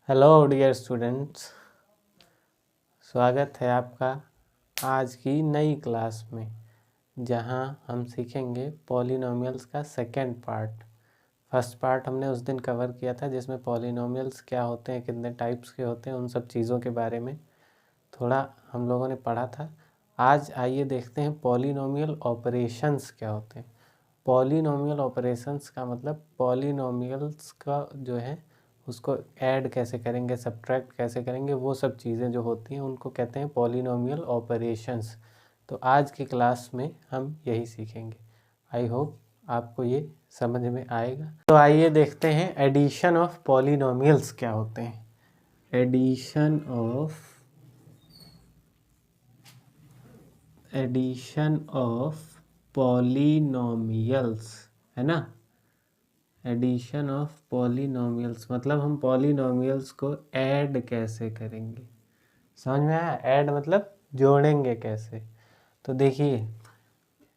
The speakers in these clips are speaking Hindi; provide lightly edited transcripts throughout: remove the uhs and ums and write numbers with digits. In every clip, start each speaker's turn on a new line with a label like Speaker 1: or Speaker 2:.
Speaker 1: हेलो डियर स्टूडेंट्स, स्वागत है आपका आज की नई क्लास में जहां हम सीखेंगे पॉलिनोमियल्स का सेकंड पार्ट। फर्स्ट पार्ट हमने उस दिन कवर किया था जिसमें पॉलिनोमियल्स क्या होते हैं, कितने टाइप्स के होते हैं, उन सब चीज़ों के बारे में थोड़ा हम लोगों ने पढ़ा था। आज आइए देखते हैं पॉलिनोमियल ऑपरेशंस क्या होते हैं। पॉलिनोमियल ऑपरेशंस का मतलब पॉलिनोमियल्स का जो है उसको ऐड कैसे करेंगे, सब्ट्रैक्ट कैसे करेंगे, वो सब चीज़ें जो होती हैं उनको कहते हैं पॉलिनोमियल ऑपरेशंस। तो आज की क्लास में हम यही सीखेंगे। आई होप आपको ये समझ में आएगा। तो आइए देखते हैं एडिशन ऑफ पॉलिनोमियल्स क्या होते हैं। एडिशन ऑफ पॉलिनोमियल्स है ना। एडिशन ऑफ पॉलिनोमियल्स मतलब हम पॉलिनोमियल्स को ऐड कैसे करेंगे। समझ में आया? ऐड मतलब जोड़ेंगे कैसे। तो देखिए,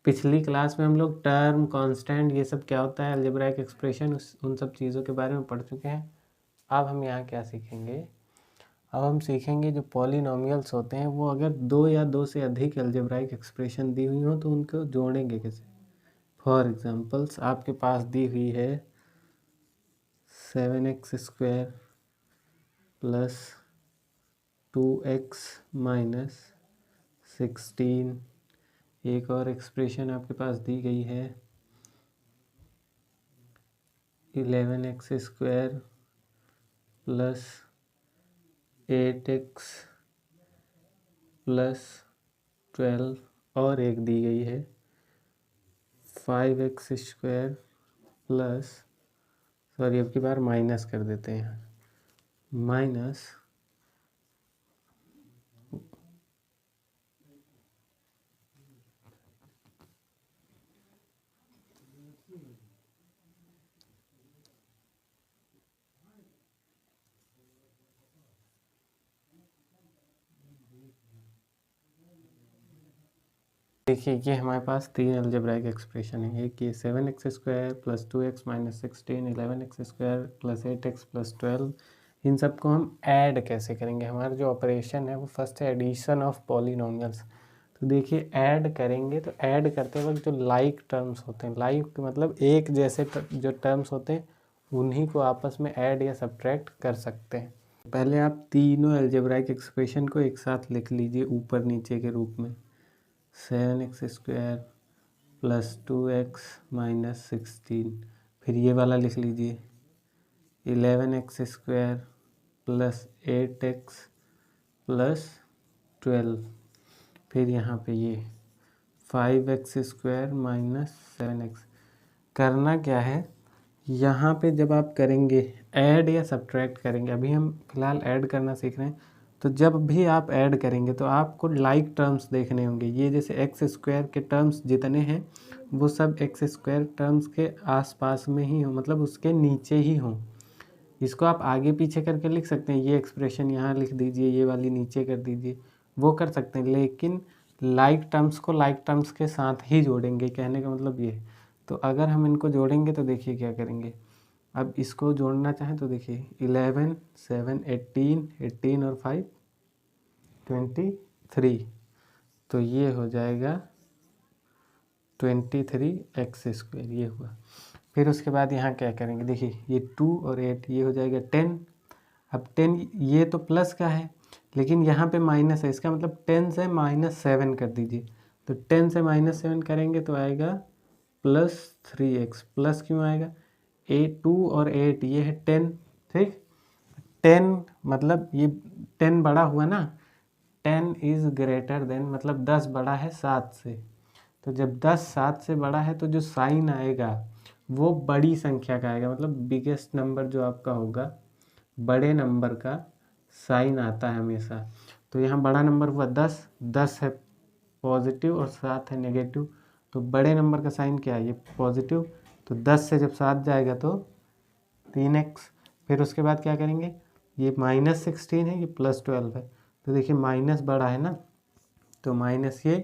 Speaker 1: पिछली क्लास में हम लोग टर्म, कांस्टेंट, ये सब क्या होता है, अलजेब्राइक एक्सप्रेशन, उन सब चीज़ों के बारे में पढ़ चुके हैं। अब हम यहाँ क्या सीखेंगे, अब हम सीखेंगे जो पॉलिनोमियल्स होते हैं वो अगर दो या दो से अधिक अलजेब्राइक एक्सप्रेशन दी हुई हो तो उनको जोड़ेंगे कैसे। फॉर एग्जांपल्स आपके पास दी हुई है 7x² प्लस 2x माइनस 16। एक और एक्सप्रेशन आपके पास दी गई है 11x² प्लस 8x प्लस 12 और एक दी गई है 5x² प्लस, सॉरी अब की बार माइनस कर देते हैं, माइनस देखिए ये हमारे पास तीन अलजेब्राइक एक्सप्रेशन है। एक ये 7x² plus 2x minus 16, 11x² plus 8x plus 12। इन सबको हम ऐड कैसे करेंगे। हमारा जो ऑपरेशन है वो फर्स्ट है एडिशन ऑफ पॉलिनोमियल्स। तो देखिए ऐड करेंगे तो ऐड करते वक्त जो लाइक टर्म्स होते हैं, लाइक मतलब एक जैसे जो टर्म्स होते हैं उन्हीं को आपस में ऐड या सब्ट्रैक्ट कर सकते हैं। पहले आप तीनों अलजेब्राइक एक्सप्रेशन को एक साथ लिख लीजिए ऊपर नीचे के रूप में। 7x² प्लस 2x माइनस 16, फिर ये वाला लिख लीजिए 11x² प्लस 8x प्लस 12, फिर यहाँ पे ये 5x² माइनस 7x। करना क्या है, यहाँ पे जब आप करेंगे ऐड या सब्ट्रैक्ट करेंगे, अभी हम फिलहाल ऐड करना सीख रहे हैं, तो जब भी आप ऐड करेंगे तो आपको लाइक टर्म्स देखने होंगे। ये जैसे x² के टर्म्स जितने हैं वो सब x² टर्म्स के आसपास में ही हो, मतलब उसके नीचे ही हों। इसको आप आगे पीछे करके लिख सकते हैं, ये एक्सप्रेशन यहाँ लिख दीजिए, ये वाली नीचे कर दीजिए, वो कर सकते हैं, लेकिन लाइक टर्म्स को लाइक टर्म्स के साथ ही जोड़ेंगे, कहने का मतलब ये। तो अगर हम इनको जोड़ेंगे तो देखिए क्या करेंगे। अब इसको जोड़ना चाहें तो देखिए 11, 7, 18, 18 और 5 23, तो ये हो जाएगा 23x², ये हुआ। फिर उसके बाद यहाँ क्या करेंगे, देखिए ये 2 और 8, ये हो जाएगा 10। अब 10 ये तो प्लस का है लेकिन यहाँ पे माइनस है, इसका मतलब 10 से -7 कर दीजिए। तो 10 से -7 करेंगे तो आएगा प्लस 3x। प्लस क्यों आएगा, 2 और 8 ये है 10, ठीक। 10 मतलब ये 10 बड़ा हुआ ना, 10 इज़ ग्रेटर देन मतलब 10 बड़ा है 7 से। तो जब 10 7 से बड़ा है तो जो साइन आएगा वो बड़ी संख्या का आएगा, मतलब बिगेस्ट नंबर जो आपका होगा, बड़े नंबर का साइन आता है हमेशा। तो यहाँ बड़ा नंबर हुआ 10, 10 है पॉजिटिव और 7 है नेगेटिव, तो बड़े नंबर का साइन क्या है, ये पॉजिटिव। तो 10 से जब 7 जाएगा तो 3x। फिर उसके बाद क्या करेंगे, ये -16 है, ये +12 है, तो देखिए माइनस बड़ा है ना, तो माइनस ये,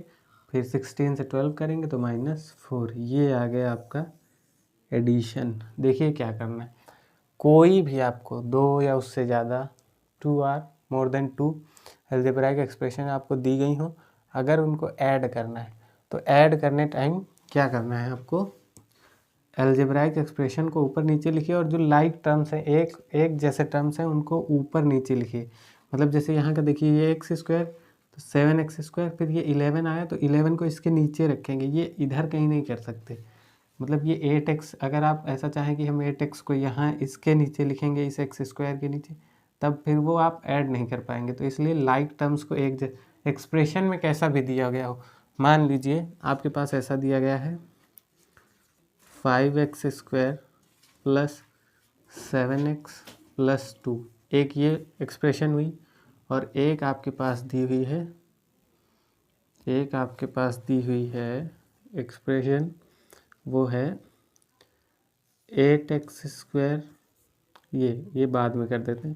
Speaker 1: फिर 16 से 12 करेंगे तो -4। ये आ गया आपका एडिशन। देखिए क्या करना है, कोई भी आपको दो या उससे ज़्यादा 2 or more than 2 algebraic expression आपको दी गई हो, अगर उनको ऐड करना है तो ऐड करने टाइम क्या करना है आपको, अलजेब्राइक एक्सप्रेशन को ऊपर नीचे लिखिए और जो लाइक टर्म्स हैं एक जैसे टर्म्स हैं उनको ऊपर नीचे लिखिए। मतलब जैसे यहाँ का देखिए ये एक्स स्क्वायर तो 7x², फिर ये 11 आया तो 11 को इसके नीचे रखेंगे, ये इधर कहीं नहीं कर सकते। मतलब ये 8x, अगर आप ऐसा चाहें कि हम 8x को यहाँ इसके नीचे लिखेंगे इस x² के नीचे, तब फिर वो आप ऐड नहीं कर पाएंगे। तो इसलिए लाइक टर्म्स को एक एक्सप्रेशन में कैसा भी दिया गया हो, मान लीजिए आपके पास ऐसा दिया गया है 5x² प्लस 7x प्लस 2, एक ये एक्सप्रेशन हुई, और एक आपके पास दी हुई है एक्सप्रेशन, वो है 8x², ये बाद में कर देते हैं,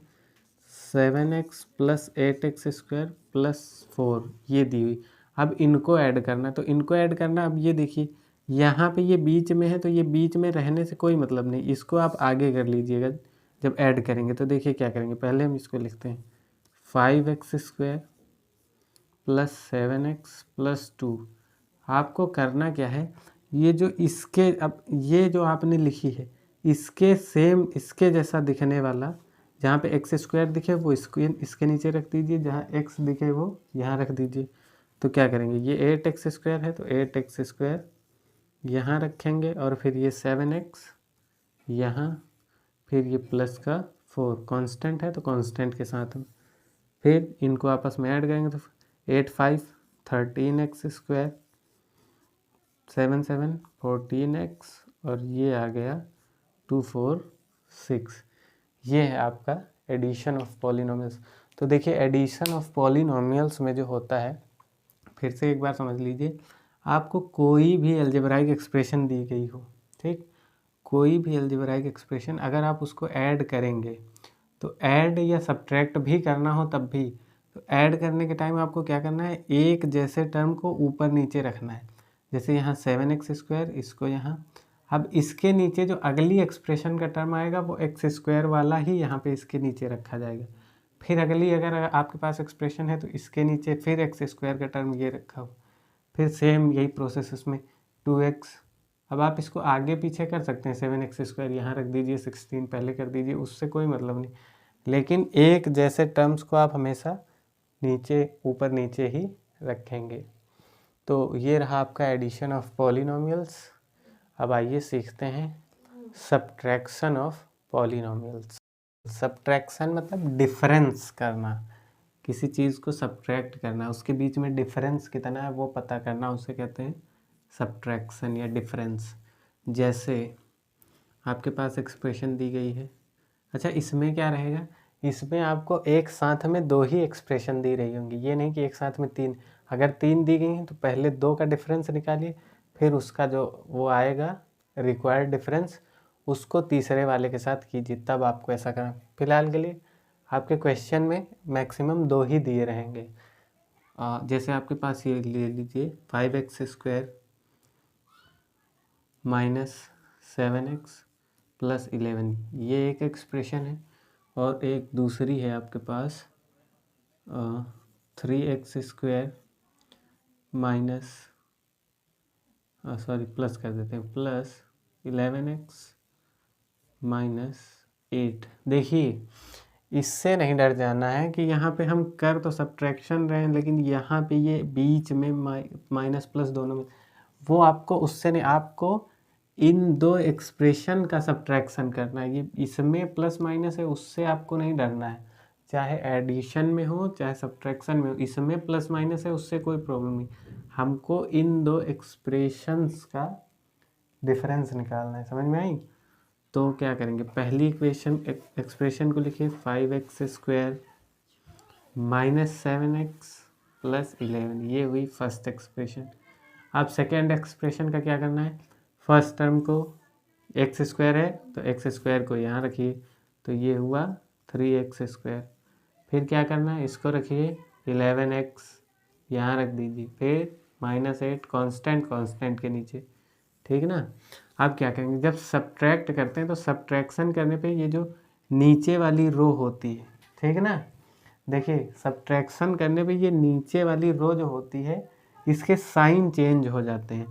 Speaker 1: 7x प्लस 8x² प्लस 4, ये दी हुई। अब इनको ऐड करना, तो इनको ऐड करना, अब ये देखिए यहाँ पे ये बीच में है तो ये बीच में रहने से कोई मतलब नहीं, इसको आप आगे कर लीजिएगा जब ऐड करेंगे। तो देखिए क्या करेंगे, पहले हम इसको लिखते हैं 5x² प्लस 7x प्लस 2। आपको करना क्या है, ये जो इसके, अब ये जो आपने लिखी है इसके सेम, इसके जैसा दिखने वाला, जहाँ पे x² दिखे वो इसके नीचे रख दीजिए, जहाँ x दिखे वो यहाँ रख दीजिए। तो क्या करेंगे, ये 8x² है तो 8x² यहाँ रखेंगे, और फिर ये 7x यहाँ, फिर ये प्लस का 4 कांस्टेंट है तो कांस्टेंट के साथ में, फिर इनको आपस में ऐड करेंगे तो 8 5 13x², 7 7 14x, और ये आ गया 2 4 6। ये है आपका एडिशन ऑफ पॉलिनोमियल्स। तो देखिए एडिशन ऑफ पॉलिनोमियल्स में जो होता है, फिर से एक बार समझ लीजिए, आपको कोई भी अलजेब्राइक एक्सप्रेशन दी गई हो, ठीक, कोई भी अलजेब्राइक एक्सप्रेशन अगर आप उसको ऐड करेंगे, तो ऐड या सब्ट्रैक्ट भी करना हो तब भी, तो ऐड करने के टाइम आपको क्या करना है, एक जैसे टर्म को ऊपर नीचे रखना है। जैसे यहाँ 7x², इसको यहाँ, अब इसके नीचे जो अगली एक्सप्रेशन का टर्म आएगा वो x² वाला ही यहाँ पे इसके नीचे रखा जाएगा। फिर अगली अगर आपके पास एक्सप्रेशन है तो इसके नीचे फिर x² का टर्म ये रखा हो, फिर सेम यही प्रोसेस उसमें 2x। अब आप इसको आगे पीछे कर सकते हैं, 7x² यहाँ रख दीजिए, 16 पहले कर दीजिए, उससे कोई मतलब नहीं, लेकिन एक जैसे टर्म्स को आप हमेशा नीचे ऊपर नीचे ही रखेंगे। तो ये रहा आपका एडिशन ऑफ पॉलिनोमियल्स। अब आइए सीखते हैं सब्ट्रैक्शन ऑफ पॉलिनोमियल्स। सब्ट्रैक्शन मतलब डिफरेंस करना, किसी चीज़ को सब्ट्रैक्ट करना, उसके बीच में डिफरेंस कितना है वो पता करना, उसे कहते हैं सब्ट्रैक्शन या डिफरेंस। जैसे आपके पास एक्सप्रेशन दी गई है, अच्छा इसमें क्या रहेगा, इसमें आपको एक साथ में 2 ही एक्सप्रेशन दी रही होंगी, ये नहीं कि एक साथ में 3। अगर 3 दी गई हैं तो पहले 2 का डिफरेंस निकालिए, फिर उसका जो वो आएगा रिक्वायर्ड डिफरेंस, उसको तीसरे वाले के साथ कीजिए, तब आपको ऐसा करना। फिलहाल के लिए आपके क्वेश्चन में मैक्सिमम 2 ही दिए रहेंगे। जैसे आपके पास ये ले लीजिए 5x² माइनस 7x प्लस 11, ये एक एक्सप्रेशन है, और एक दूसरी है आपके पास 3x² माइनस, सॉरी प्लस कर देते हैं, प्लस 11x माइनस 8। देखिए इससे नहीं डर जाना है कि यहाँ पे हम कर तो सब्ट्रैक्शन रहे हैं, लेकिन यहाँ पे ये बीच में माइनस प्लस दोनों में, वो आपको उससे नहीं, आपको इन 2 एक्सप्रेशन का सब्ट्रैक्शन करना है। ये इसमें प्लस माइनस है, उससे आपको नहीं डरना है, चाहे एडिशन में हो चाहे सब्ट्रैक्शन में हो, इसमें प्लस माइनस है उससे कोई प्रॉब्लम नहीं, हमको इन 2 एक्सप्रेशंस का डिफरेंस निकालना है। समझ में आई? तो क्या करेंगे, पहली एक्सप्रेशन को लिखिए 5x² माइनस 7x प्लस 11, ये हुई फर्स्ट एक्सप्रेशन। अब सेकेंड एक्सप्रेशन का क्या करना है, फर्स्ट टर्म को x² है तो x² को यहाँ रखिए, तो ये हुआ 3x²। फिर क्या करना है, इसको रखिए 11x यहाँ रख दीजिए, फिर -8 कांस्टेंट के नीचे, ठीक ना। अब क्या करेंगे, जब सब्ट्रैक्ट करते हैं तो सब्ट्रैक्शन करने पे ये जो नीचे वाली रो होती है, ठीक ना, देखिए सब्ट्रैक्शन करने पे ये नीचे वाली रो जो होती है इसके साइन चेंज हो जाते हैं।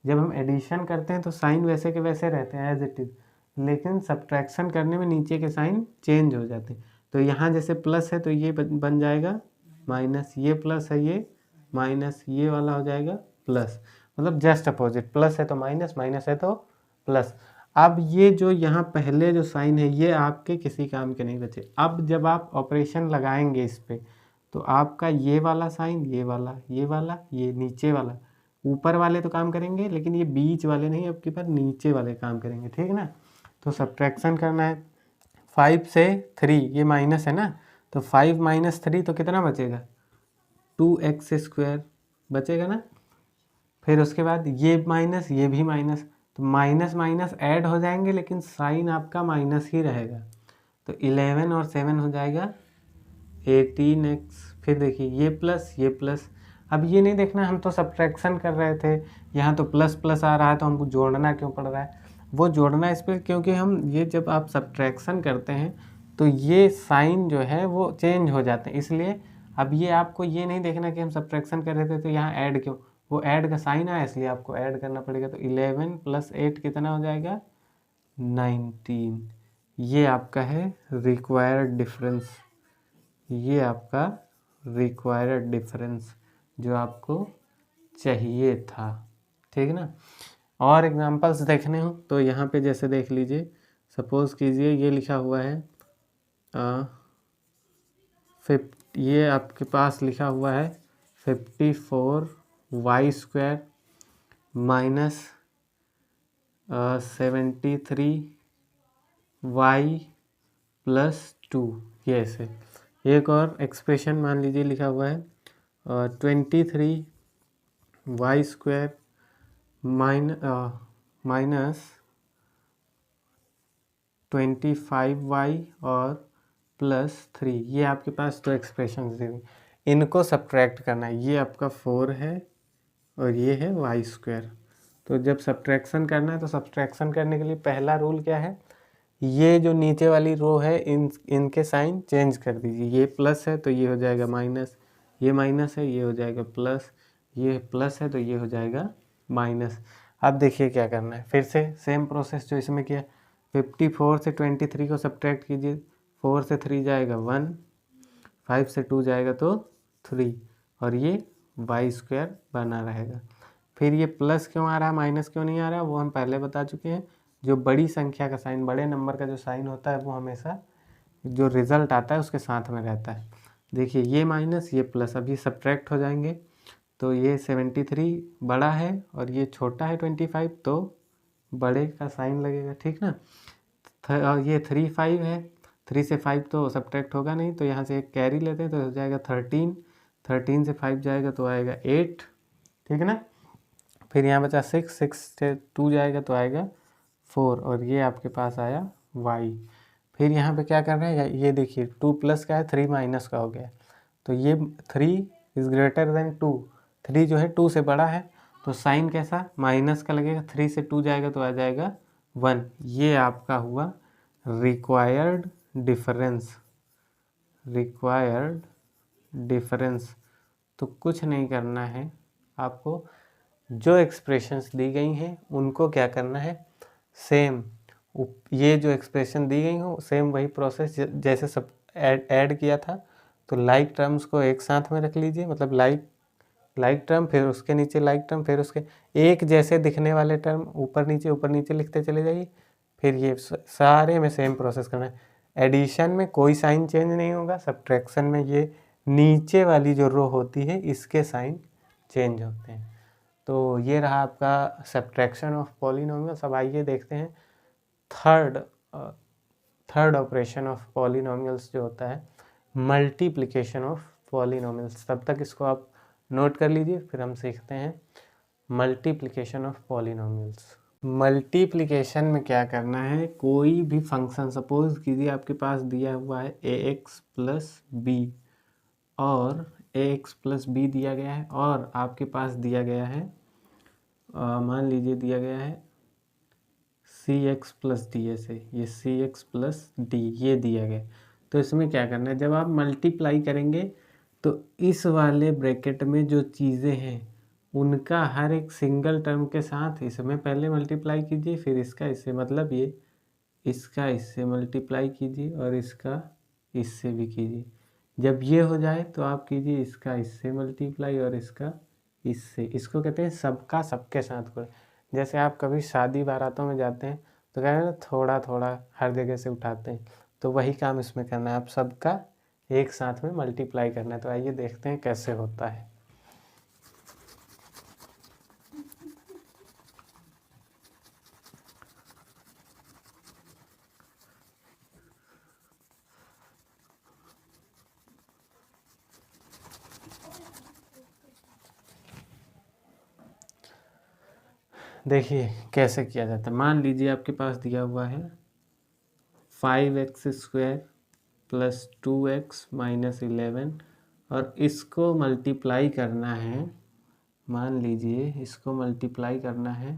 Speaker 1: जब हम एडिशन करते हैं तो साइन वैसे के वैसे रहते हैं एज इट इज़, लेकिन सब्ट्रैक्शन करने में नीचे के साइन चेंज हो जाते हैं। तो यहाँ जैसे प्लस है तो ये बन जाएगा माइनस, ये प्लस है ये माइनस, ये वाला हो जाएगा प्लस, मतलब जस्ट अपोजिट, प्लस है तो माइनस, माइनस है तो प्लस। अब ये जो यहाँ पहले जो साइन है ये आपके किसी काम के नहीं बचे। अब जब आप ऑपरेशन लगाएंगे इस पर तो आपका ये वाला साइन, ये वाला, ये नीचे वाला, ऊपर वाले तो काम करेंगे लेकिन ये बीच वाले नहीं, आपके पास नीचे वाले काम करेंगे, ठीक ना। तो सब्ट्रैक्शन करना है 5 से 3, ये माइनस है ना, तो 5 माइनस 3 तो कितना बचेगा 2x² बचेगा ना। फिर उसके बाद ये माइनस, ये भी माइनस, तो माइनस माइनस ऐड हो जाएंगे लेकिन साइन आपका माइनस ही रहेगा। तो 11 और 7 हो जाएगा 18x। फिर देखिए ये प्लस ये प्लस, अब ये नहीं देखना हम तो सब्ट्रैक्शन कर रहे थे, यहाँ तो प्लस प्लस आ रहा है तो हमको जोड़ना क्यों पड़ रहा है, वो जोड़ना इस पर क्योंकि हम ये जब आप सब्ट्रैक्शन करते हैं तो ये साइन जो है वो चेंज हो जाते हैं, इसलिए अब ये आपको ये नहीं देखना कि हम सब्ट्रैक्शन कर रहे थे तो यहाँ ऐड क्यों, वो ऐड का साइन आया इसलिए आपको ऐड करना पड़ेगा। तो 11 + 8 कितना हो जाएगा 19। ये आपका है रिक्वायर्ड डिफरेंस, ये आपका रिक्वायर्ड डिफरेंस जो आपको चाहिए था, ठीक ना। और एग्जांपल्स देखने हो तो यहाँ पे जैसे देख लीजिए, सपोज कीजिए ये लिखा हुआ है ये आपके पास लिखा हुआ है 54y² माइनस 73y + 2, ये ऐसे। एक और एक्सप्रेशन मान लीजिए लिखा हुआ है 23y² माइनस 25y और +3, ये आपके पास तो एक्सप्रेशन दी हुई, इनको सब्ट्रैक्ट करना है। ये आपका 4 है और ये है y²। तो जब सब्ट्रैक्शन करना है तो सब्ट्रैक्शन करने के लिए पहला रूल क्या है, ये जो नीचे वाली रो है इनके साइन चेंज कर दीजिए। ये प्लस है तो ये हो जाएगा माइनस, ये माइनस है ये हो जाएगा प्लस, ये प्लस है तो ये हो जाएगा माइनस। अब देखिए क्या करना है, फिर से सेम प्रोसेस जो इसमें किया, 54 से 23 को सब्ट्रैक्ट कीजिए, 4 से 3 जाएगा 1, 5 से 2 जाएगा तो 3 और ये y² बना रहेगा। फिर ये प्लस क्यों आ रहा है माइनस क्यों नहीं आ रहा है वो हम पहले बता चुके हैं। जो बड़ी संख्या का साइन, बड़े नंबर का जो साइन होता है वो हमेशा जो रिज़ल्ट आता है उसके साथ में रहता है। देखिए ये माइनस ये प्लस, अभी सब्ट्रैक्ट हो जाएंगे तो ये 73 बड़ा है और ये छोटा है 25, तो बड़े का साइन लगेगा, ठीक ना। ये 3 5 है, 3 से 5 तो सब्ट्रैक्ट होगा नहीं, तो यहाँ से एक कैरी लेते हैं तो हो जाएगा 13, 13 से 5 जाएगा तो आएगा 8, ठीक है ना। फिर यहाँ बचा 6, 6 से 2 जाएगा तो आएगा 4 और ये आपके पास आया y। फिर यहाँ पे क्या करना है, ये देखिए 2 प्लस का है 3 माइनस का हो गया, तो ये 3 इज़ ग्रेटर देन 2, 3 जो है 2 से बड़ा है तो साइन कैसा माइनस का लगेगा, 3 से 2 जाएगा तो आ जाएगा 1। ये आपका हुआ रिक्वायर्ड डिफरेंस, रिक्वायर्ड डिफरेंस। तो कुछ नहीं करना है आपको, जो एक्सप्रेशंस दी गई हैं उनको क्या करना है, सेम ये जो एक्सप्रेशन दी गई हो सेम वही प्रोसेस जैसे सब ऐड किया था। तो लाइक टर्म्स को एक साथ में रख लीजिए, मतलब लाइक टर्म फिर उसके नीचे लाइक टर्म फिर उसके एक जैसे दिखने वाले टर्म ऊपर नीचे लिखते चले जाइए। फिर ये सारे में सेम प्रोसेस करना है। एडिशन में कोई साइन चेंज नहीं होगा, सब्ट्रैक्शन में ये नीचे वाली जो रो होती है इसके साइन चेंज होते हैं। तो ये रहा आपका सब्ट्रैक्शन ऑफ पॉलिनोमियल्स। अब आइए देखते हैं थर्ड ऑपरेशन ऑफ पॉलिनोमियल्स जो होता है मल्टीप्लिकेशन ऑफ पॉलिनोमियल्स। तब तक इसको आप नोट कर लीजिए, फिर हम सीखते हैं मल्टीप्लिकेशन ऑफ पॉलिनोमियल्स। मल्टीप्लिकेशन में क्या करना है, कोई भी फंक्शन सपोज कीजिए आपके पास दिया हुआ है ax + b और ax + b दिया गया है और आपके पास दिया गया है मान लीजिए दिया गया है cx + d, ऐसे ये cx + d ये दिया गया। तो इसमें क्या करना है, जब आप मल्टीप्लाई करेंगे तो इस वाले ब्रैकेट में जो चीज़ें हैं उनका हर एक सिंगल टर्म के साथ इसमें पहले मल्टीप्लाई कीजिए, फिर इसका इससे, मतलब ये इसका इससे मल्टीप्लाई कीजिए और इसका इससे भी कीजिए। जब ये हो जाए तो आप कीजिए इसका इससे मल्टीप्लाई और इसका इससे। इसको कहते हैं सबका सबके साथ कर। जैसे आप कभी शादी बारातों में जाते हैं तो कहते हैं ना, थोड़ा थोड़ा हर जगह से उठाते हैं, तो वही काम इसमें करना है, आप सबका एक साथ में मल्टीप्लाई करना है। तो आइए देखते हैं कैसे होता है। देखिए कैसे किया जाता है। मान लीजिए आपके पास दिया हुआ है 5x² प्लस 2x माइनस 11 और इसको मल्टीप्लाई करना है, मान लीजिए इसको मल्टीप्लाई करना है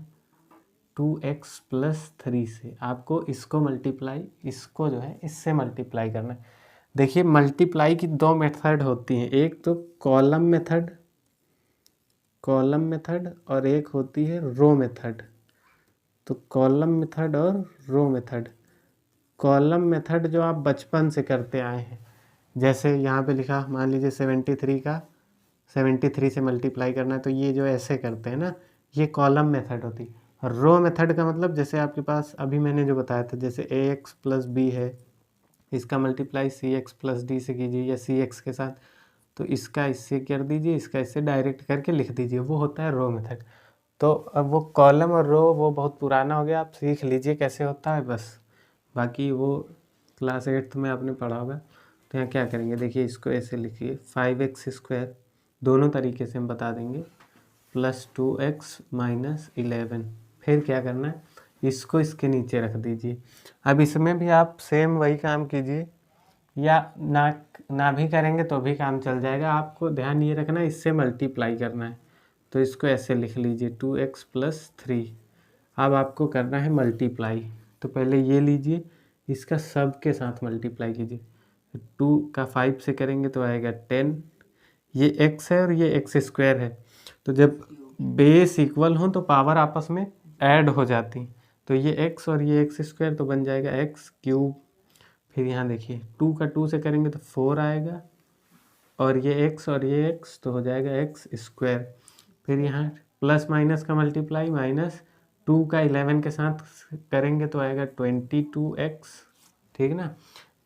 Speaker 1: 2x प्लस 3 से। आपको इसको मल्टीप्लाई, इसको जो है इससे मल्टीप्लाई करना है। देखिए मल्टीप्लाई की दो मेथड होती हैं, एक तो कॉलम मेथड और एक होती है रो मेथड। तो कॉलम मेथड और रो मेथड। कॉलम मेथड जो आप बचपन से करते आए हैं, जैसे यहाँ पे लिखा, मान लीजिए 73 का 73 से मल्टीप्लाई करना है, तो ये जो ऐसे करते हैं ना, ये कॉलम मेथड होती है। और रो मेथड का मतलब जैसे आपके पास अभी मैंने जो बताया था, जैसे ax प्लस बी है, इसका मल्टीप्लाई cx प्लस डी से कीजिए या cx के साथ, तो इसका इससे कर दीजिए, इसका इससे डायरेक्ट करके लिख दीजिए, वो होता है रो मेथड। तो अब वो कॉलम और रो वो बहुत पुराना हो गया, आप सीख लीजिए कैसे होता है बस, बाकी वो क्लास 8th में आपने पढ़ा होगा। तो यहाँ क्या करेंगे, देखिए इसको ऐसे लिखिए 5x², दोनों तरीके से हम बता देंगे, प्लस 2x माइनस 11। फिर क्या करना है, इसको इसके नीचे रख दीजिए। अब इसमें भी आप सेम वही काम कीजिए, या ना भी करेंगे तो भी काम चल जाएगा। आपको ध्यान ये रखना है इससे मल्टीप्लाई करना है, तो इसको ऐसे लिख लीजिए 2x प्लस 3। अब आपको करना है मल्टीप्लाई, तो पहले ये लीजिए, इसका सब के साथ मल्टीप्लाई कीजिए। 2 का 5 से करेंगे तो आएगा 10, ये x है और ये x² है, तो जब बेस इक्वल हो तो पावर आपस में ऐड हो जाती, तो ये x और ये x² तो बन जाएगा x³। फिर यहाँ देखिए 2 का 2 से करेंगे तो 4 आएगा, और ये x और ये x तो हो जाएगा x²। फिर यहाँ प्लस माइनस का मल्टीप्लाई, माइनस 2 का 11 के साथ करेंगे तो आएगा 22x, ठीक ना।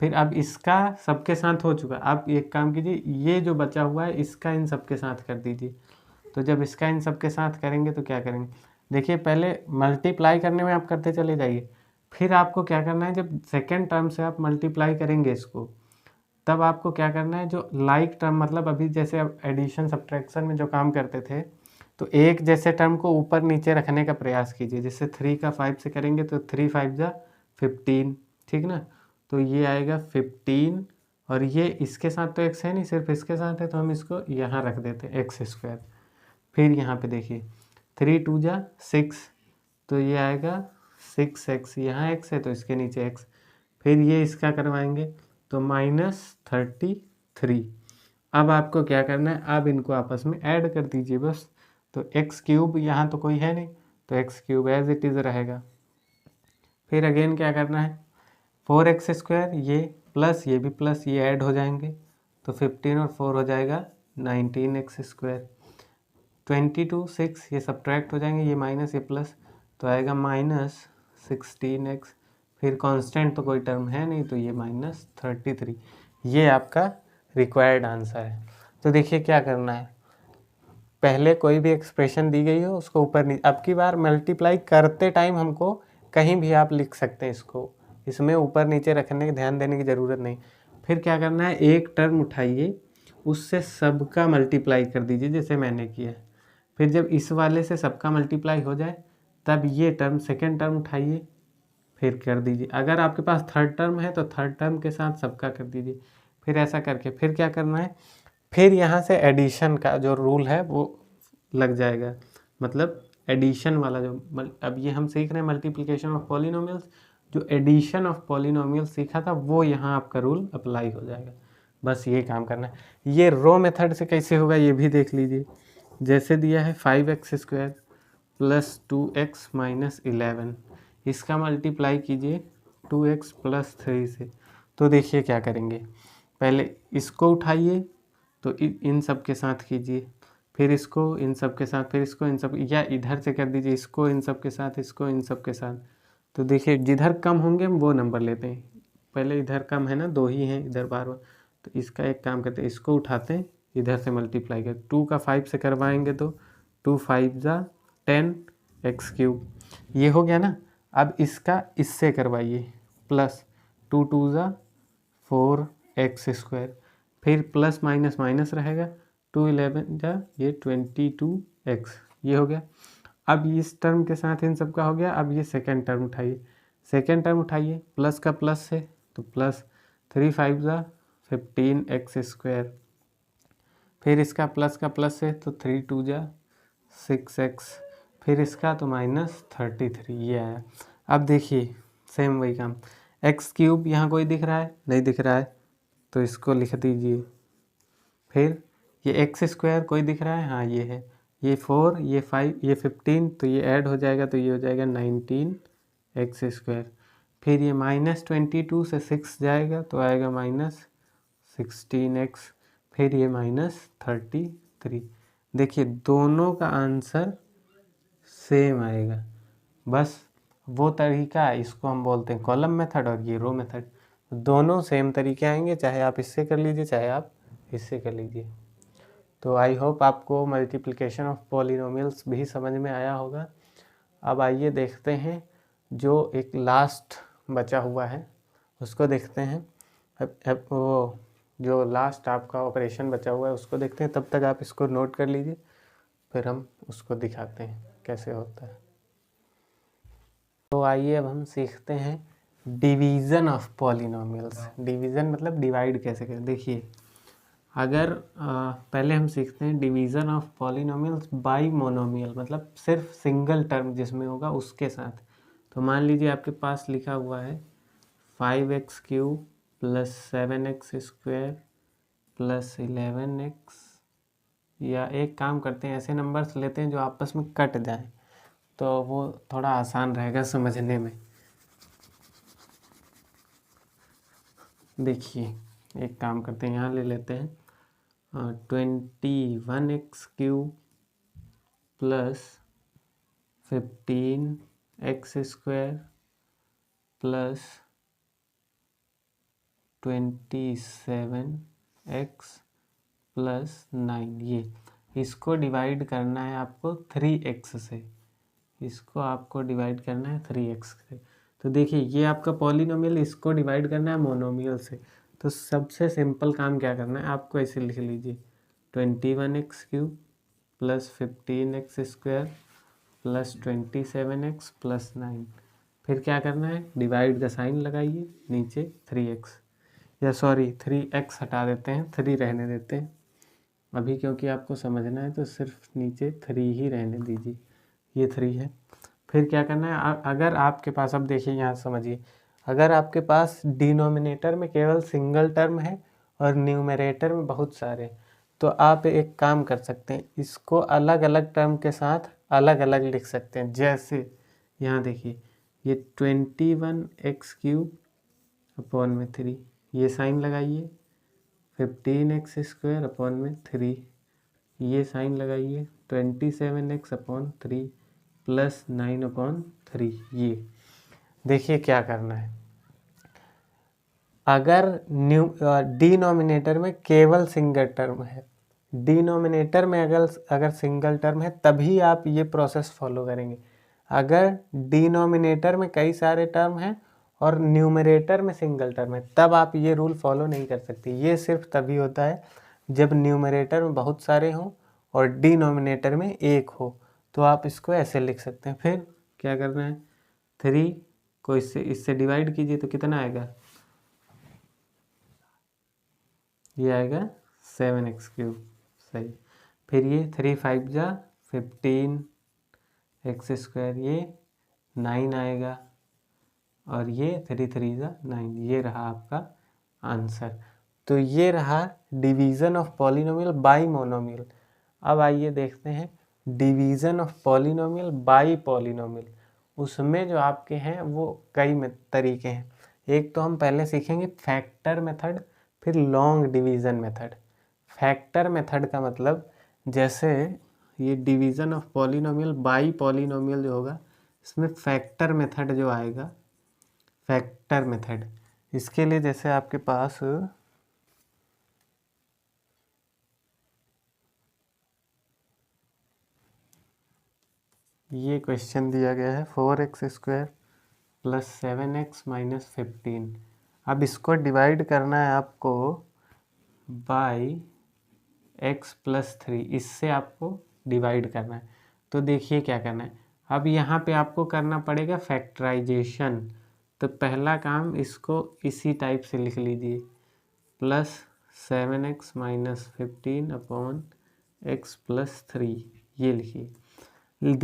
Speaker 1: फिर अब इसका सबके साथ हो चुका, आप एक काम कीजिए, ये जो बचा हुआ है इसका इन सबके साथ कर दीजिए। तो जब इसका इन सबके साथ करेंगे तो क्या करेंगे, देखिए पहले मल्टीप्लाई करने में आप करते चले जाइए, फिर आपको क्या करना है, जब सेकेंड टर्म से आप मल्टीप्लाई करेंगे इसको, तब आपको क्या करना है, जो लाइक टर्म, मतलब अभी जैसे अब एडिशन सब्ट्रैक्शन में जो काम करते थे, तो एक जैसे टर्म को ऊपर नीचे रखने का प्रयास कीजिए। जैसे 3 का 5 से करेंगे तो 3 5 जा 15, ठीक ना। तो ये आएगा 15, और ये इसके साथ तो x है नहीं, सिर्फ इसके साथ है, तो हम इसको यहाँ रख देते हैं x²। फिर यहाँ पे देखिए 3 2 जा 6, तो ये आएगा 6x, यहाँ x है तो इसके नीचे x। फिर ये इसका करवाएंगे तो -33। अब आपको क्या करना है, अब इनको आपस में ऐड कर दीजिए बस। तो x³ यहाँ तो कोई है नहीं, तो x³ एज इट इज़ रहेगा। फिर अगेन क्या करना है, 4x², ये प्लस ये भी प्लस, ये ऐड हो जाएंगे, तो 15 और 4 हो जाएगा 19x²। 22 6 ये सब्ट्रैक्ट हो जाएंगे, ये माइनस ये प्लस, तो आएगा -16x। फिर कांस्टेंट तो कोई टर्म है नहीं, तो ये -33। ये आपका रिक्वायर्ड आंसर है। तो देखिए क्या करना है, पहले कोई भी एक्सप्रेशन दी गई हो उसको ऊपर नीचे, अब की बार मल्टीप्लाई करते टाइम हमको कहीं भी आप लिख सकते हैं इसको, इसमें ऊपर नीचे रखने की ध्यान देने की ज़रूरत नहीं। फिर क्या करना है, एक टर्म उठाइए, उससे सबका मल्टीप्लाई कर दीजिए जैसे मैंने किया। फिर जब इस वाले से सबका मल्टीप्लाई हो जाए तब ये टर्म सेकेंड टर्म उठाइए, फिर कर दीजिए। अगर आपके पास थर्ड टर्म है तो थर्ड टर्म के साथ सबका कर दीजिए। फिर ऐसा करके फिर क्या करना है, फिर यहाँ से एडिशन का जो रूल है वो लग जाएगा, मतलब एडिशन वाला जो अब ये हम सीख रहे हैं मल्टीप्लिकेशन ऑफ पॉलिनोमियल्स, जो एडिशन ऑफ पॉलिनोमियल सीखा था वो यहाँ आपका रूल अप्लाई हो जाएगा। बस ये काम करना है। ये रो मेथड से कैसे होगा ये भी देख लीजिए। जैसे दिया है 5x² प्लस 2x माइनस 11, इसका मल्टीप्लाई कीजिए 2x प्लस 3 से। तो देखिए क्या करेंगे, पहले इसको उठाइए तो इन सब के साथ कीजिए, फिर इसको इन सब के साथ, फिर इसको इन सब, या इधर से कर दीजिए इसको इन सब के साथ, इसको इन सब के साथ। तो देखिए जिधर कम होंगे हम वो नंबर लेते हैं। पहले इधर कम है ना, 2 ही हैं इधर बार बार, तो इसका एक काम करते हैं, इसको उठाते हैं इधर से मल्टीप्लाई कर, 2 का 5 से करवाएंगे तो 2 5 जा 10x³ ये हो गया ना। अब इसका इससे करवाइए प्लस 2 2 जा 4x², फिर प्लस माइनस माइनस रहेगा, 2 11 जा ये 22x, ये हो गया। अब इस टर्म के साथ इन सब का हो गया। अब ये सेकेंड टर्म उठाइए, सेकेंड टर्म उठाइए प्लस का प्लस से, तो प्लस 3 5 जा 15x², फिर इसका प्लस का प्लस से तो 3 2 जा 6x, फिर इसका तो माइनस 33, ये आया। अब देखिए सेम वही काम, x³ यहाँ कोई दिख रहा है? नहीं दिख रहा है, तो इसको लिख दीजिए। फिर ये x² कोई दिख रहा है? हाँ ये है, ये 4 ये 5 ये 15, तो ये ऐड हो जाएगा तो ये हो जाएगा 19x²। फिर ये -22 से 6 जाएगा तो आएगा -16x, फिर ये -33। देखिए दोनों का आंसर सेम आएगा, बस वो तरीका है, इसको हम बोलते हैं कॉलम मेथड और ये रो मेथड। दोनों सेम तरीके आएंगे, चाहे आप इससे कर लीजिए चाहे आप इससे कर लीजिए। तो आई होप आपको मल्टीप्लिकेशन ऑफ पॉलिनोमियल्स भी समझ में आया होगा। अब आइए देखते हैं जो एक लास्ट बचा हुआ है उसको देखते हैं। अब वो जो लास्ट आपका ऑपरेशन बचा हुआ है उसको देखते हैं, तब तक आप इसको नोट कर लीजिए, फिर हम उसको दिखाते हैं कैसे होता है। तो आइए अब हम सीखते हैं डिवीज़न ऑफ पॉलिनोमियल्स। डिवीज़न मतलब डिवाइड कैसे करें। देखिए अगर पहले हम सीखते हैं division of polynomials bye monomial, मतलब सिर्फ सिंगल टर्म जिसमें होगा उसके साथ। तो मान लीजिए आपके पास लिखा हुआ है 5x³ plus 7x² plus 11x, या एक काम करते हैं ऐसे नंबर्स लेते हैं जो आपस में कट जाएं, तो वो थोड़ा आसान रहेगा समझने में। देखिए एक काम करते हैं, यहाँ ले लेते हैं 21x³ plus 15x² plus 27x plus 9, ये इसको डिवाइड करना है आपको 3x से, इसको आपको डिवाइड करना है 3x से। तो देखिए ये आपका पॉलिनोमियल, इसको डिवाइड करना है मोनोमियल से। तो सबसे सिंपल काम क्या करना है, आपको ऐसे लिख लीजिए 21x³ plus 15x² plus 27x plus 9, फिर क्या करना है डिवाइड का साइन लगाइए, नीचे 3x, या सॉरी 3x हटा देते हैं, 3 रहने देते हैं अभी, क्योंकि आपको समझना है तो सिर्फ नीचे 3 ही रहने दीजिए, ये 3 है। फिर क्या करना है, अगर आपके पास, अब देखिए यहाँ समझिए, अगर आपके पास डिनोमिनेटर में केवल सिंगल टर्म है और न्यूमरेटर में बहुत सारे, तो आप एक काम कर सकते हैं, इसको अलग अलग टर्म के साथ अलग अलग लिख सकते हैं। जैसे यहाँ देखिए ये 21x³ अपॉन में 3, ये साइन लगाइए, 15x² अपॉन में 3, ये साइन लगाइए, 27x अपॉन 3 प्लस 9 अपॉन 3। ये देखिए क्या करना है, अगर डिनोमिनेटर में केवल सिंगल टर्म है, डिनोमिनेटर में अगर सिंगल टर्म है तभी आप ये प्रोसेस फॉलो करेंगे। अगर डिनोमिनेटर में कई सारे टर्म हैं और न्यूमरेटर में सिंगल टर्म है, तब आप ये रूल फॉलो नहीं कर सकते। ये सिर्फ तभी होता है जब न्यूमरेटर में बहुत सारे हों और डिनोमिनेटर में एक हो, तो आप इसको ऐसे लिख सकते हैं। फिर क्या करना है, 3 को इससे डिवाइड कीजिए तो कितना आएगा, ये आएगा 7x³, सही। फिर ये 3 5 जा 15x², ये 9 आएगा, और ये 3 3 ज़ा 9, ये रहा आपका आंसर। तो ये रहा division of polynomial by monomial. अब आइए देखते हैं division of polynomial by polynomial. उसमें जो आपके हैं वो कई तरीके हैं। एक तो हम पहले सीखेंगे फैक्टर मेथड, फिर long division method. Factor method का मतलब जैसे ये division of polynomial by polynomial जो होगा, इसमें फैक्टर मेथड जो आएगा, फैक्टर मेथड, इसके लिए जैसे आपके पास ये क्वेश्चन दिया गया है 4x² प्लस 7x माइनस 15। अब इसको डिवाइड करना है आपको बाई x प्लस 3, इससे आपको डिवाइड करना है। तो देखिए क्या करना है, अब यहाँ पे आपको करना पड़ेगा फैक्टराइजेशन। तो पहला काम इसको इसी टाइप से लिख लीजिए, plus 7x minus 15 upon x plus 3, ये लिखिए।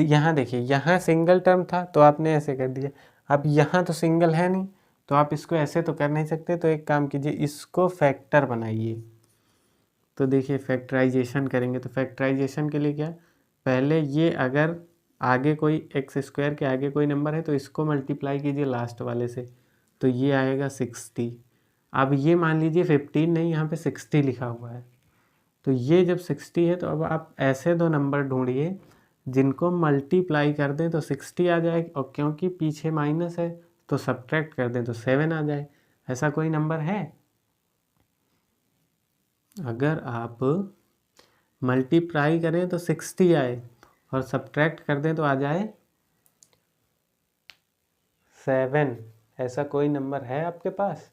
Speaker 1: यहाँ देखिए, यहाँ सिंगल टर्म था तो आपने ऐसे कर दिया। अब यहाँ तो सिंगल है नहीं, तो आप इसको ऐसे तो कर नहीं सकते, तो एक काम कीजिए, इसको फैक्टर बनाइए। तो देखिए फैक्टराइजेशन करेंगे, तो फैक्टराइजेशन के लिए क्या, पहले ये अगर आगे कोई x² के आगे कोई नंबर है तो इसको मल्टीप्लाई कीजिए लास्ट वाले से, तो ये आएगा 60। अब ये मान लीजिए 15 नहीं, यहाँ पे 60 लिखा हुआ है। तो ये जब 60 है तो अब आप ऐसे दो नंबर ढूंढिए जिनको मल्टीप्लाई कर दें तो 60 आ जाए, और क्योंकि पीछे माइनस है तो सब्ट्रैक्ट कर दें तो 7 आ जाए। ऐसा कोई नंबर है? अगर आप मल्टीप्लाई करें तो 60 आए और सब्ट्रैक्ट कर दें तो आ जाए 7। ऐसा कोई नंबर है आपके पास?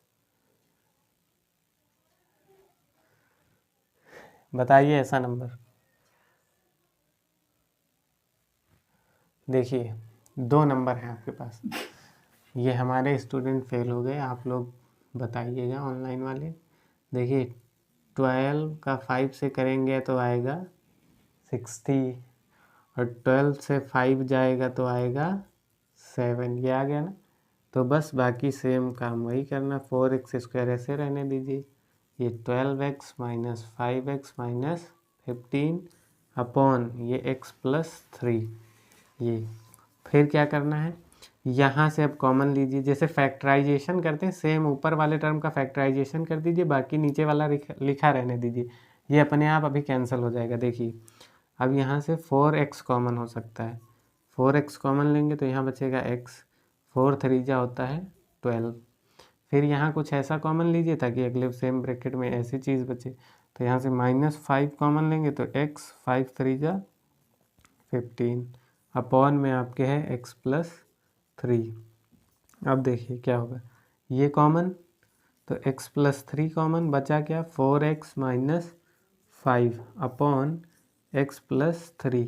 Speaker 1: बताइए ऐसा नंबर। देखिए 2 नंबर हैं आपके पास। ये हमारे स्टूडेंट फेल हो गए, आप लोग बताइएगा ऑनलाइन वाले। देखिए 12 का 5 से करेंगे तो आएगा 60, और 12 से 5 जाएगा तो आएगा 7, ये आ गया ना। तो बस बाकी सेम काम वही करना, 4x² ऐसे रहने दीजिए, ये 12x minus 5x minus 15 upon ये x प्लस 3, ये। फिर क्या करना है, यहाँ से अब कॉमन लीजिए, जैसे फैक्टराइजेशन करते हैं सेम ऊपर वाले टर्म का फैक्टराइजेशन कर दीजिए, बाकी नीचे वाला लिखा रहने दीजिए, ये अपने आप अभी कैंसिल हो जाएगा। देखिए अब यहाँ से 4x कॉमन हो सकता है, 4x कॉमन लेंगे तो यहाँ बचेगा x, 4 3 जा होता है 12। फिर यहाँ कुछ ऐसा कॉमन लीजिए ताकि अगले सेम ब्रैकेट में ऐसी चीज़ बचे, तो यहाँ से -5 कॉमन लेंगे तो x, 5 3 जा 15 अपॉन में आपके है x प्लस 3। अब देखिए क्या होगा, ये कॉमन तो x प्लस 3 कॉमन, बचा क्या 4x minus 5 upon x plus 3।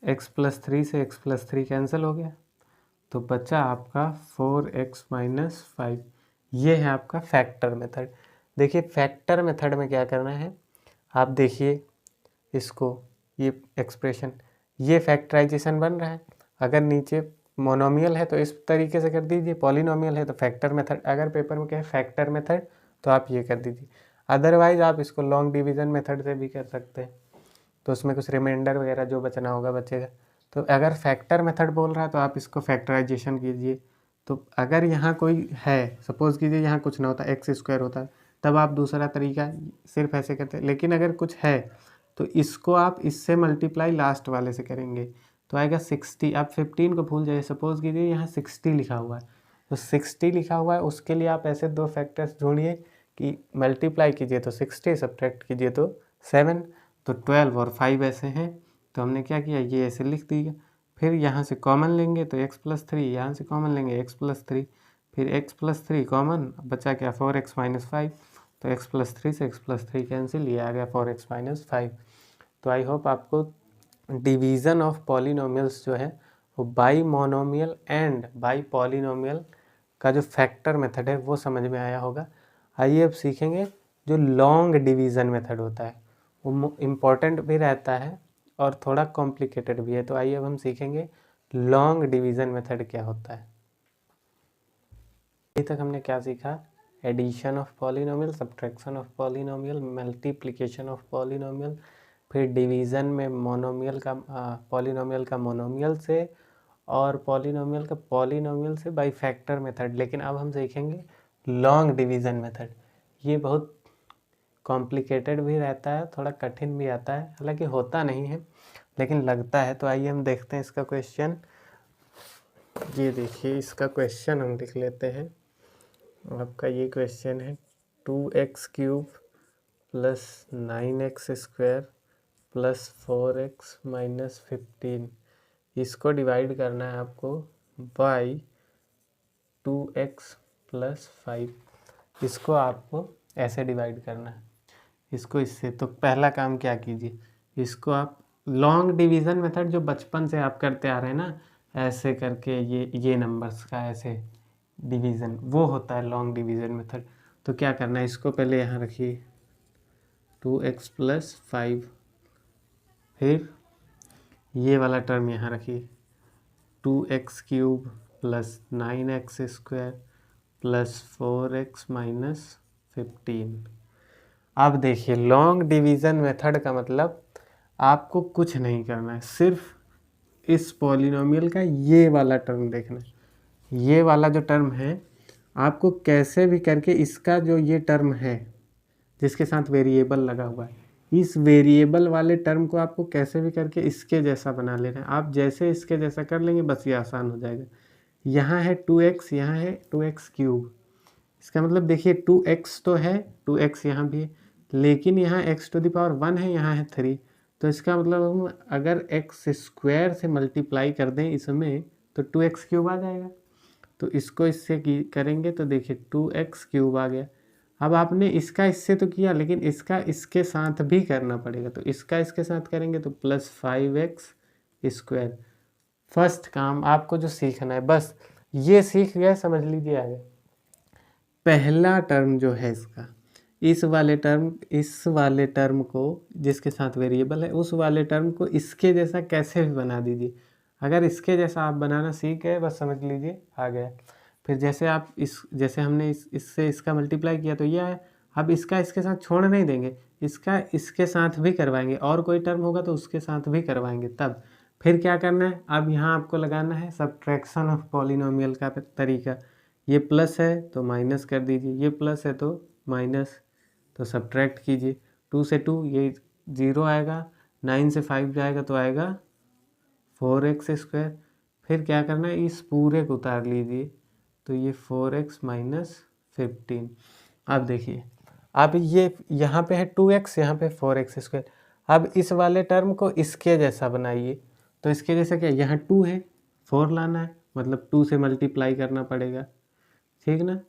Speaker 1: x plus 3 से x प्लस 3 कैंसिल हो गया, तो बचा आपका 4x माइनस 5। ये है आपका फैक्टर मेथड। देखिए फैक्टर मेथड में क्या करना है, आप देखिए इसको, ये एक्सप्रेशन, ये फैक्टराइजेशन बन रहा है। अगर नीचे मोनोमियल है तो इस तरीके से कर दीजिए, पॉलिनोमियल है तो फैक्टर मेथड, अगर पेपर में क्या है फैक्टर मेथड तो आप ये कर दीजिए। अदरवाइज आप इसको लॉन्ग डिवीज़न मेथड से भी कर सकते हैं, तो उसमें कुछ रिमाइंडर वगैरह जो बचना होगा बचेगा। तो अगर फैक्टर मेथड बोल रहा है तो आप इसको फैक्टराइजेशन कीजिए। तो अगर यहाँ कोई है, सपोज़ कीजिए यहाँ कुछ ना होता, x² होता, तब आप दूसरा तरीका सिर्फ ऐसे करते हैं। लेकिन अगर कुछ है तो इसको आप इससे मल्टीप्लाई लास्ट वाले से करेंगे तो आएगा 60। आप 15 को भूल जाइए, सपोज़ कीजिए यहाँ 60 लिखा हुआ है, तो 60 लिखा हुआ है उसके लिए आप ऐसे दो फैक्टर्स ढूंढिए कि मल्टीप्लाई कीजिए तो 60, सब्ट्रैक्ट कीजिए तो 7, तो 12 और 5 ऐसे हैं, तो हमने क्या किया, ये ऐसे लिख दिया। फिर यहाँ से कॉमन लेंगे तो x प्लस 3, यहाँ से कॉमन लेंगे x प्लस 3, फिर x प्लस 3 कॉमन, बचा क्या 4x माइनस 5, तो x प्लस 3 से x प्लस 3 कैंसिल, ये आ गया 4x माइनस 5। तो आई होप आपको डिवीज़न ऑफ पॉलिनोमियल्स जो है वो by monomial and by polynomial का जो फैक्टर मेथड है वो समझ में आया होगा। आइए अब सीखेंगे जो लॉन्ग डिवीज़न मेथड होता है, वो इम्पॉर्टेंट भी रहता है और थोड़ा कॉम्प्लिकेटेड भी है। तो आइए अब हम सीखेंगे लॉन्ग डिवीज़न मेथड क्या होता है। अभी तक हमने क्या सीखा? Addition of polynomial, subtraction of polynomial, multiplication of polynomial, फिर डिवीज़न में मोनोमियल का पॉलिनोमियल का मोनोमियल से और पॉलिनोमियल का पॉलिनोमियल से बाई फैक्टर मेथड। लेकिन अब हम सीखेंगे लॉन्ग डिवीज़न मेथड। ये बहुत कॉम्प्लिकेटेड भी रहता है, थोड़ा कठिन भी आता है, हालांकि होता नहीं है लेकिन लगता है। तो आइए हम देखते हैं इसका क्वेश्चन। ये देखिए इसका क्वेश्चन हम लिख लेते हैं। आपका ये क्वेश्चन है 2x³ plus 9x² plus 4x minus 15। इसको डिवाइड करना है आपको बाई 2x प्लस 5। इसको आपको ऐसे डिवाइड करना है, इसको इससे। तो पहला काम क्या कीजिए, इसको आप लॉन्ग डिवीज़न मेथड जो बचपन से आप करते आ रहे हैं ना, ऐसे करके ये नंबर्स का ऐसे डिवीज़न, वो होता है लॉन्ग डिवीज़न मेथड। तो क्या करना है, इसको पहले यहाँ रखिए 2x प्लस 5, फिर ये वाला टर्म यहाँ रखिए 2x³ plus 9x² plus 4x minus 15। अब देखिए लॉन्ग डिवीज़न मेथड का मतलब आपको कुछ नहीं करना है, सिर्फ इस पॉलिनोमियल का ये वाला टर्म देखना है। ये वाला जो टर्म है आपको कैसे भी करके इसका जो ये टर्म है जिसके साथ वेरिएबल लगा हुआ है, इस वेरिएबल वाले टर्म को आपको कैसे भी करके इसके जैसा बना लेना है। आप जैसे इसके जैसा कर लेंगे बस ये आसान हो जाएगा। यहाँ है 2x, यहाँ है 2x³। इसका मतलब देखिए 2x तो है, 2x यहाँ भी है, लेकिन यहाँ x⁴ है, यहाँ है 3। तो इसका मतलब हम अगर x² से मल्टीप्लाई कर दें इसमें तो 2x³ आ जाएगा। तो इसको इससे करेंगे तो देखिए 2x³ आ गया। अब आपने इसका इससे तो किया, लेकिन इसका इसके साथ भी करना पड़ेगा। तो इसका इसके साथ करेंगे तो प्लस 5x²। फर्स्ट काम आपको जो सीखना है, बस ये सीख गए समझ लीजिए आगे। पहला टर्म जो है इसका, इस वाले टर्म को जिसके साथ वेरिएबल है, उस वाले टर्म को इसके जैसा कैसे भी बना दीजिए। अगर इसके जैसा आप बनाना सीख गए बस समझ लीजिए आ गया। फिर जैसे आप जैसे हमने इससे इसका मल्टीप्लाई किया तो ये आया। अब इसका इसके साथ छोड़ नहीं देंगे, इसका इसके साथ भी करवाएंगे, और कोई टर्म होगा तो उसके साथ भी करवाएंगे। तब फिर क्या करना है, अब यहाँ आपको लगाना है सब्ट्रैक्शन ऑफ पॉलिनोमियल का तरीका। ये प्लस है तो माइनस कर दीजिए, ये प्लस है तो माइनस, तो सब्ट्रैक्ट कीजिए। 2 से 2 ये 0 आएगा, 9 से 5 जाएगा तो आएगा 4x²। फिर क्या करना है, इस पूरे को उतार लीजिए तो ये 4x माइनस 15। अब देखिए, अब ये यहाँ पे है 2x, यहाँ पे 4x²। अब इस वाले टर्म को इसके जैसा बनाइए। तो इसके जैसा क्या, यहाँ 2 है, 4 लाना है, मतलब 2 से मल्टीप्लाई करना पड़ेगा, ठीक ना।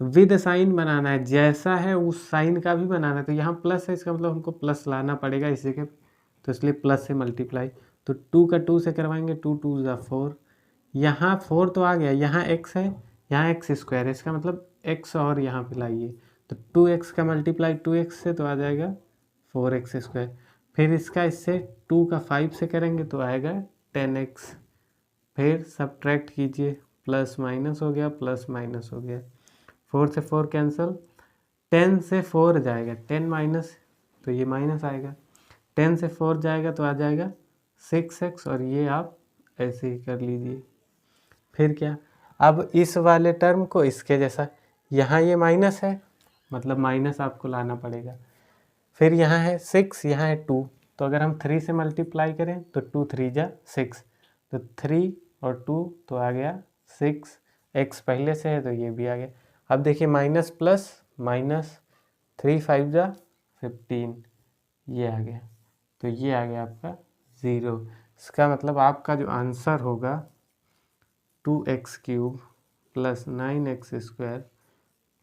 Speaker 1: विद साइन बनाना है, जैसा है उस साइन का भी बनाना है। तो यहाँ प्लस है, इसका मतलब हमको प्लस लाना पड़ेगा इसी के, तो इसलिए प्लस से मल्टीप्लाई। तो 2 का 2 से करवाएंगे, 2 2 ज़ा 4। यहाँ 4 तो आ गया, यहाँ x है, यहाँ x² है, इसका मतलब x और यहाँ पे लाइए। तो 2x का मल्टीप्लाई 2x से तो आ जाएगा 4x²। फिर इसका इससे 2 का 5 से करेंगे तो आएगा 10x। फिर सब्ट्रैक्ट कीजिए, प्लस माइनस हो गया, प्लस माइनस हो गया, 4 से 4 कैंसिल, 10 से 4 जाएगा, 10 माइनस तो ये माइनस आएगा, 10 से 4 जाएगा तो आ जाएगा 6x, और ये आप ऐसे ही कर लीजिए। फिर क्या, अब इस वाले टर्म को इसके जैसा, यहाँ ये माइनस है मतलब माइनस आपको लाना पड़ेगा। फिर यहाँ है 6, यहाँ है 2, तो अगर हम 3 से मल्टीप्लाई करें तो 2 3 जा 6, तो 3 और 2 तो आ गया 6, x पहले से है तो ये भी आ गया। अब देखिए माइनस प्लस माइनस, 3 5 जा 15, ये आ गया। तो ये आ गया आपका 0। इसका मतलब आपका जो आंसर होगा 2x³ plus 9x²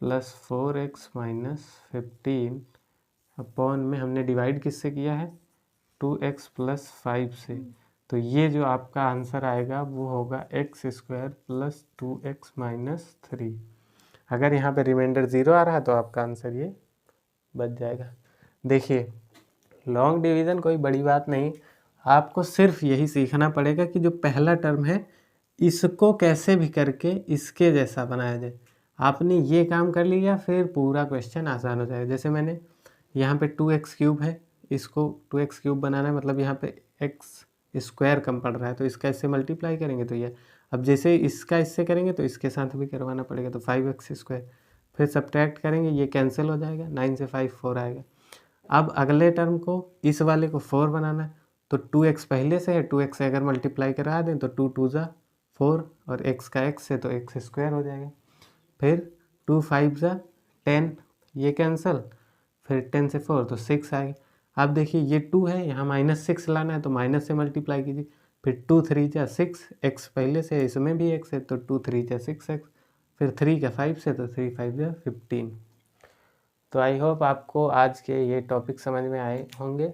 Speaker 1: plus 4x minus 15 upon में हमने डिवाइड किससे किया है, 2x प्लस 5 से। तो ये जो आपका आंसर आएगा वो होगा x² प्लस 2x माइनस 3। अगर यहाँ पे रिमाइंडर 0 आ रहा है तो आपका आंसर ये बच जाएगा। देखिए लॉन्ग डिवीज़न कोई बड़ी बात नहीं, आपको सिर्फ यही सीखना पड़ेगा कि जो पहला टर्म है इसको कैसे भी करके इसके जैसा बनाया जाए। आपने ये काम कर लिया फिर पूरा क्वेश्चन आसान हो जाएगा। जैसे मैंने यहाँ पे 2x³ है, इसको 2x³ बनाना है, मतलब यहाँ पे x² कम पड़ रहा है तो इसका इससे मल्टीप्लाई करेंगे तो ये, अब जैसे इसका इससे करेंगे तो इसके साथ भी करवाना पड़ेगा, तो 5x², फिर सब्ट्रैक्ट करेंगे, ये कैंसिल हो जाएगा, 9 से 5 4 आएगा। अब अगले टर्म को इस वाले को 4 बनाना है, तो 2x पहले से है, 2x से अगर मल्टीप्लाई करा दें तो 2 2 जा 4 और x का x है तो x² हो जाएगा। फिर 2 5 जा 10, ये कैंसिल, फिर 10 से 4 तो 6 आ गया। अब देखिए ये 2 है, यहाँ -6 लाना है तो माइनस से मल्टीप्लाई कीजिए, फिर 2 3 जा 6, x पहले से है, इसमें भी x है तो 2 3 जा 6x, फिर 3 का 5 से तो 3 5 जा 15। तो आई होप आपको आज के ये टॉपिक समझ में आए होंगे।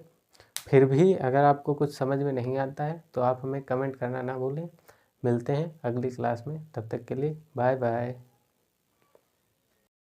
Speaker 1: फिर भी अगर आपको कुछ समझ में नहीं आता है तो आप हमें कमेंट करना ना भूलें। मिलते हैं अगली क्लास में, तब तक के लिए बाय बाय।